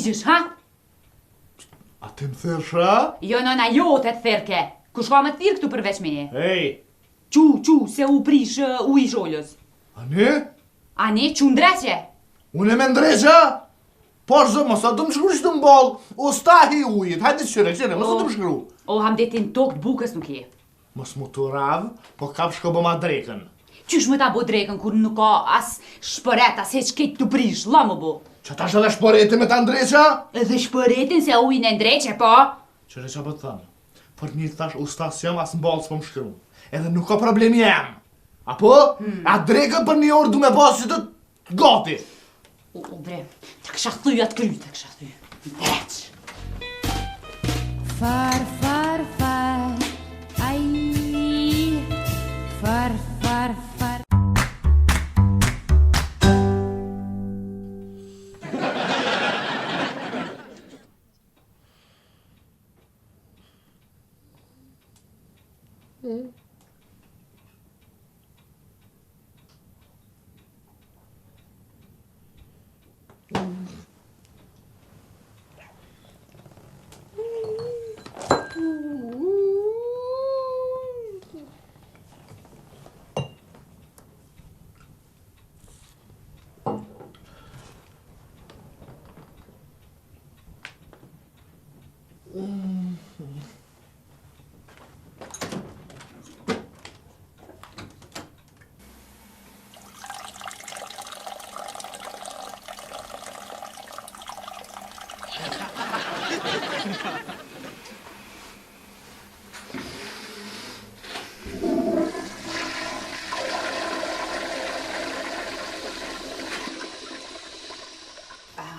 përgjigjesh, ha? A ti më thësha? Jo, nëna jote të therke. Kush ka më të thirë këtu përveç meje? Ej! Qu, se u prish u i shollës. Ani? Ani, qu ndreqe? Unë me ndreqa? Por zë, mos a du më shkru që të mbol, ustahi ujit, hajde qëre, mos a du më shkru. O, hamdetin tokë bukës nuk je. Mos mu të radhë, po kap shko bëma drejken. Qysh më ta bo drejken kur nuk ka as shpëret, as heq këtë të prish, la më bo. Që ta shë dhe shporeti me ta ndreqa? Edhe shpëretin se ujin e ndreqe, po? Qëre që po të thënë, për një thash ustas jam as mbol s'po më shkru. Edhe nuk ka problemi jem. Apo? A drejken për një orë du me pas që të gati. O, bre, të kësha thuj atë kry, të kësha thuj. Dreq. Far, far, far, ai, far, far, far.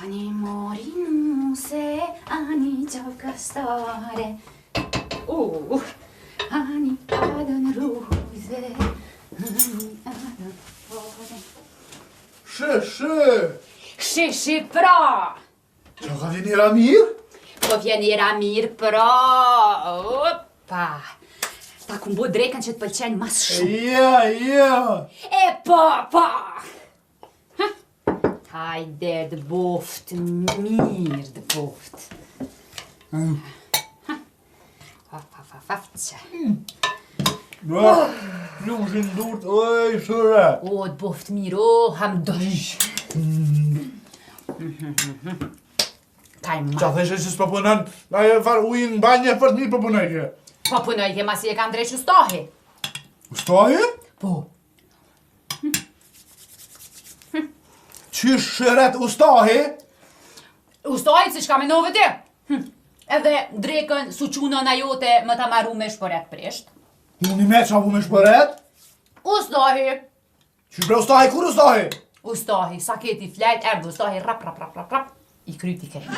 Ani mori nuse, ani giocastoare. Ani adën ruze, ani adën fore. Shë, pra! Që ka vjeni Ramir? Po vjeni Ramir, pra! Opa! Ta ku mbo drejken që të pëlqen mas shumë. Ja. E pa! Hajde, dë boft, mirë dë boft. Fafqë. Nuk shi ndurt, oj, shëre. O, dë boft mirë, o, ham dosh. Kaj ma. Qa theshe që s'po punën, aje far ujin në banje për të mirë po punojke. Po punojke, masi e kam dreq ustohi. Ustohi? Po. Qysh shëret ustohi? Ustohi, si shka me nove ti? Edhe drejken suquna na jote më ta maru me shpëret presht. Unë i me qa bu me shpëret? Ustohi. Qysh bre ustohi, kur ustohi? Ustohi, sa keti flejt, erdhë ustohi, rap, i kryti kërë.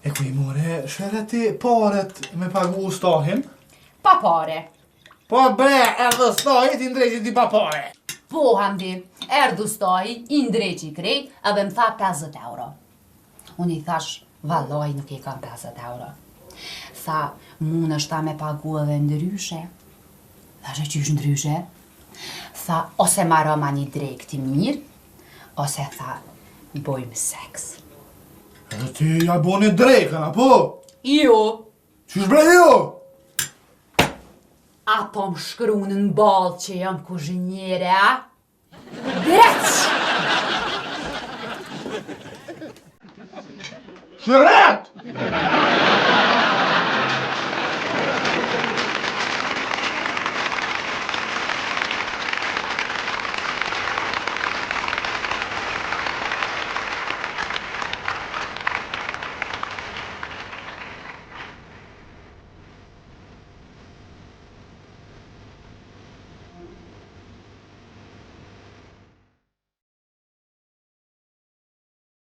E ku i more, shëret ti paret me pagu ustohin? Pa pare. Po bre, edhe ustohi ti ndrejqit ti pa pare. Po, hamdi, erdhë ustohi, i ndreqi krejt, edhe më tha 50 euro. Unë i thash, valloj nuk i kam 50 euro. Tha, mund është ta me pagu edhe ndryshe. Thashe qysh ndryshe? Tha, ose marrë ma një drejk ti mirë, ose tha, bojmë seks. Edhe ti ja boni drejken, apo? Jo. Qysh bre jo? Apo më shkru në balë që jam kuzhinjere, a? Dreq! Shëret!